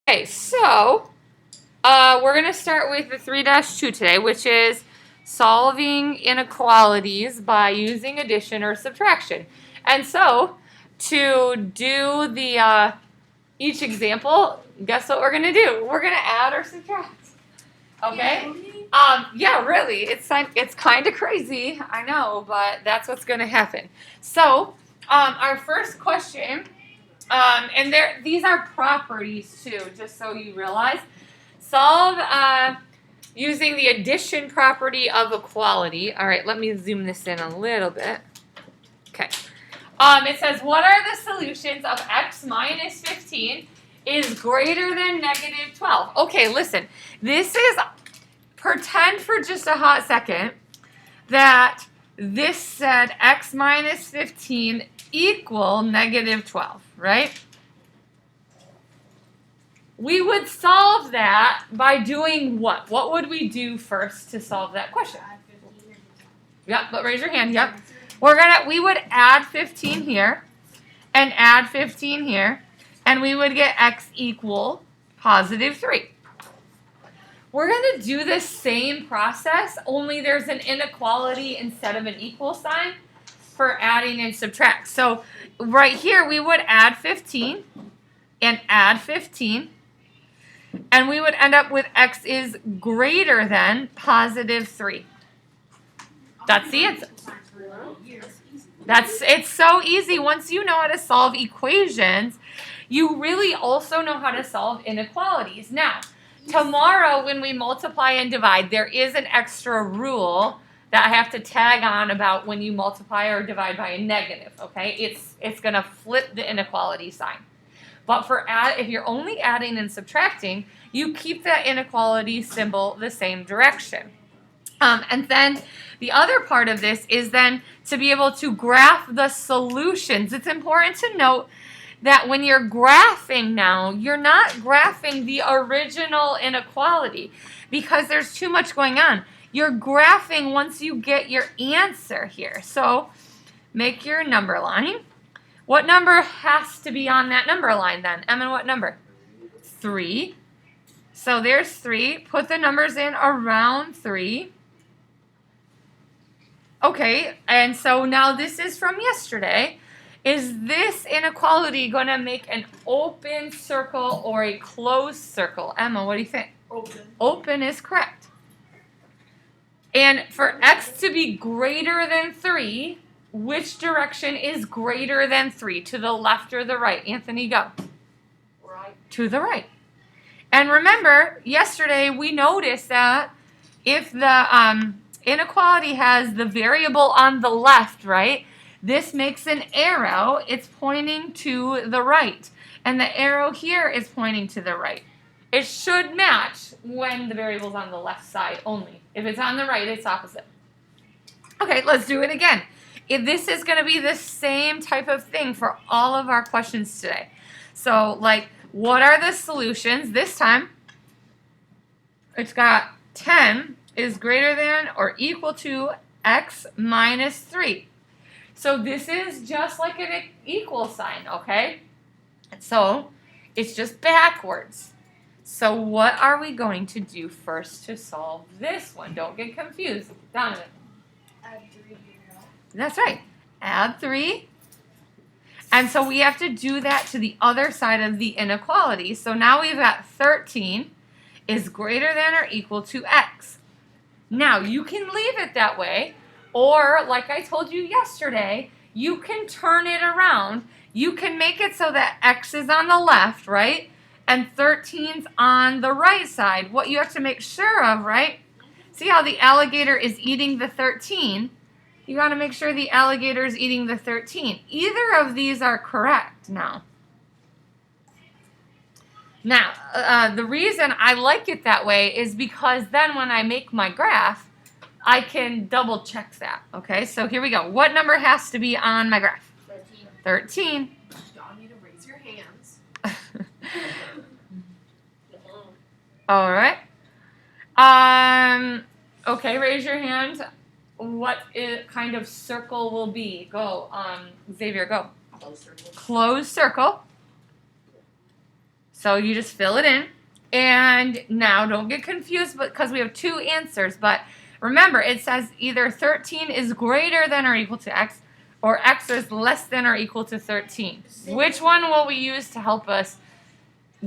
Okay, so we're going to start with the 3-2 today, which is solving inequalities by using addition or subtraction. And so to do the each example, guess what we're going to do? We're going to add or subtract. Okay? Yeah, really. It's kind of crazy, I know, but that's what's going to happen. So our first question, and these are properties too, just so you realize. Solve using the addition property of equality. All right, let me zoom this in a little bit. Okay. It says, what are the solutions of x minus 15 is greater than negative 12? Okay, listen. This is, pretend for just a hot second that this said x minus 15 equal negative 12, right? We would solve that by doing what? What would we do first to solve that question? Yep, but raise your hand. Yep. We would add 15 here and add 15 here, and we would get x equal positive 3. We're going to do the same process, only there's an inequality instead of an equal sign for adding and subtract. So right here, we would add 15 and add 15. And we would end up with x is greater than positive 3. That's the answer. It's so easy. Once you know how to solve equations, you really also know how to solve inequalities. Now, tomorrow when we multiply and divide, there is an extra rule that I have to tag on about when you multiply or divide by a negative, okay? It's going to flip the inequality sign. But if you're only adding and subtracting, you keep that inequality symbol the same direction. And then the other part of this is then to be able to graph the solutions. It's important to note that when you're graphing now, you're not graphing the original inequality because there's too much going on. You're graphing once you get your answer here. So make your number line. What number has to be on that number line then? Emma, what number? 3. So there's 3. Put the numbers in around 3. Okay, and so now this is from yesterday. Is this inequality going to make an open circle or a closed circle? Emma, what do you think? Open. Open is correct. And for x to be greater than 3, which direction is greater than 3? To the left or the right? Anthony, go. Right. To the right. And remember, yesterday we noticed that if the inequality has the variable on the left, right, this makes an arrow. It's pointing to the right. And the arrow here is pointing to the right. It should match when the variable's on the left side only. If it's on the right, it's opposite. Okay, let's do it again. This is going to be the same type of thing for all of our questions today. So, like, what are the solutions? This time, it's got 10 is greater than or equal to x minus 3. So this is just like an equal sign, okay? So it's just backwards. So what are we going to do first to solve this one? Don't get confused. Donovan. Add 3 here. That's right. Add 3. And so we have to do that to the other side of the inequality. So now we've got 13 is greater than or equal to x. Now, you can leave it that way, or like I told you yesterday, you can turn it around. You can make it so that x is on the left, right? And 13's on the right side. What you have to make sure of, right? See how the alligator is eating the 13? You got to make sure the alligator is eating the 13. Either of these are correct now. Now, the reason I like it that way is because then when I make my graph, I can double check that. Okay, so here we go. What number has to be on my graph? 13. Y'all need to raise your hands. All right. Okay, raise your hand. What kind of circle will be? Go, Xavier, go. Closed circle. Closed circle. So you just fill it in. And now don't get confused because we have two answers. But remember, it says either 13 is greater than or equal to x, or x is less than or equal to 13. Which one will we use to help us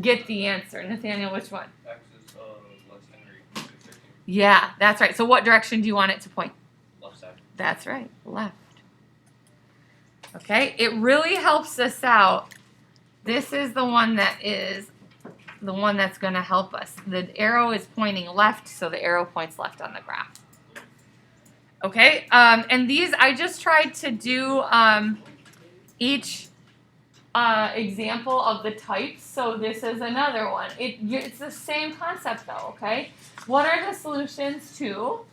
get the answer? Nathaniel, which one? X is less than or equal to 13. Yeah, that's right. So what direction do you want it to point? Left side. That's right, left. Okay, it really helps us out. This is the one that's going to help us. The arrow is pointing left, so the arrow points left on the graph. Okay, and these, I just tried to do each example of the types, so this is another one. It's the same concept though, okay? What are the solutions to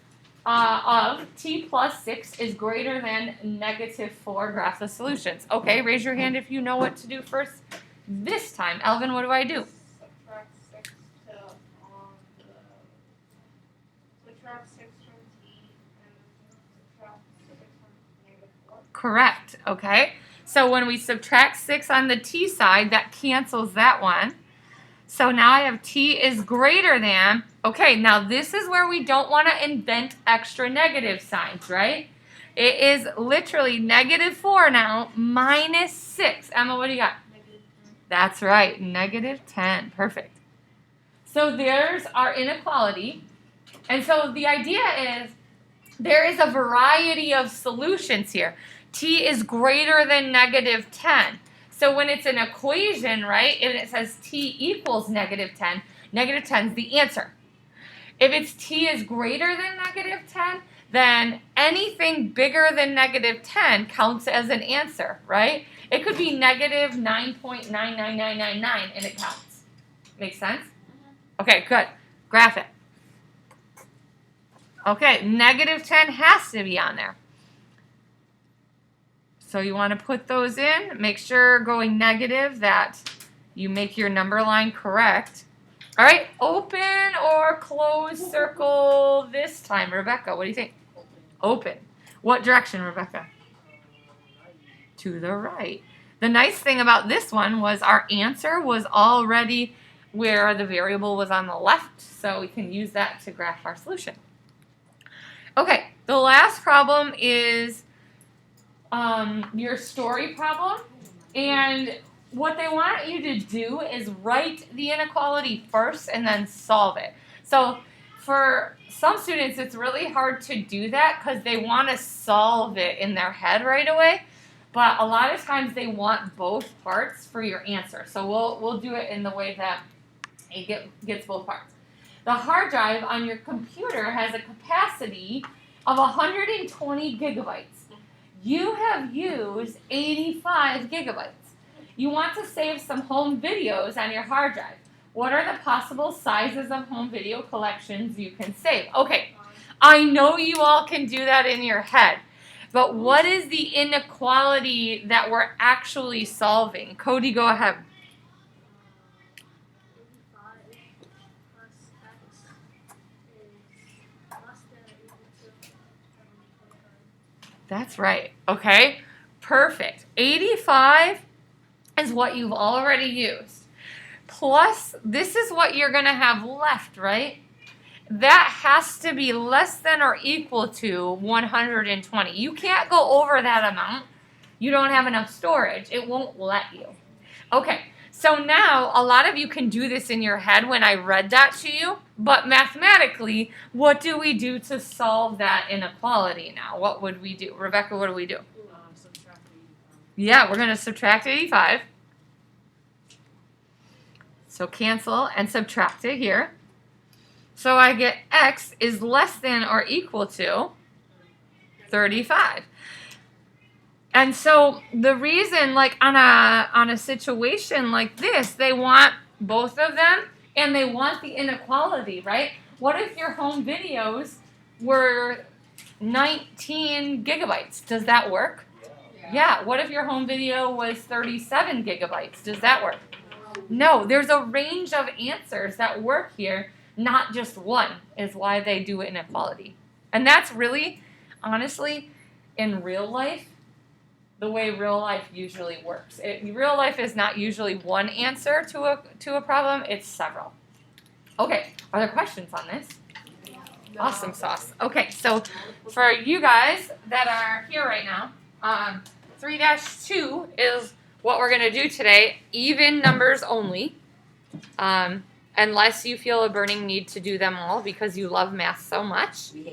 of t plus 6 is greater than -4 graph the solutions? Okay, raise your hand if you know what to do first this time. Elvin, what do I do? Subtract 6 subtract 6 from t and subtract 6 from -4. Correct, okay? So when we subtract 6 on the t side, that cancels that one. So now I have t is greater than, okay, now this is where we don't want to invent extra negative signs, right? It is literally -4 now minus 6. Emma, what do you got? -10. That's right, -10. Perfect. So there's our inequality. And so the idea is there is a variety of solutions here. T is greater than -10. So when it's an equation, right, and it says t equals -10, -10 is the answer. If it's t is greater than -10, then anything bigger than -10 counts as an answer, right? It could be -9.99999 and it counts. Make sense? Okay, good. Graph it. Okay, -10 has to be on there. So you want to put those in. Make sure going negative that you make your number line correct. All right, open or close circle this time. Rebecca, what do you think? Open. What direction, Rebecca? To the right. The nice thing about this one was our answer was already where the variable was on the left, so we can use that to graph our solution. Okay, the last problem is your story problem, and what they want you to do is write the inequality first and then solve it. So for some students, it's really hard to do that because they want to solve it in their head right away, but a lot of times they want both parts for your answer. So we'll do it in the way that it gets both parts. The hard drive on your computer has a capacity of 120 gigabytes. You have used 85 gigabytes. You want to save some home videos on your hard drive. What are the possible sizes of home video collections you can save? Okay, I know you all can do that in your head, but what is the inequality that we're actually solving? Cody, go ahead. 85 plus x is less than or equal to 125. That's right. Okay, perfect. 85 is what you've already used. Plus, this is what you're going to have left, right? That has to be less than or equal to 120. You can't go over that amount. You don't have enough storage. It won't let you. Okay, so now a lot of you can do this in your head when I read that to you, but mathematically, what do we do to solve that inequality now? What would we do? Rebecca, what do we do? Subtract 85. Yeah, we're going to subtract 85. So cancel and subtract it here. So I get x is less than or equal to 35. And so the reason, like on a situation like this, they want both of them and they want the inequality, right? What if your home videos were 19 gigabytes? Does that work? Yeah. What if your home video was 37 gigabytes? Does that work? No, there's a range of answers that work here, not just one, is why they do inequality. And that's really, honestly, in real life, the way real life usually works. Real life is not usually one answer to a problem, it's several. Okay, are there questions on this? Awesome sauce. Okay, so for you guys that are here right now, 3-2 is what we're going to do today, even numbers only, unless you feel a burning need to do them all because you love math so much.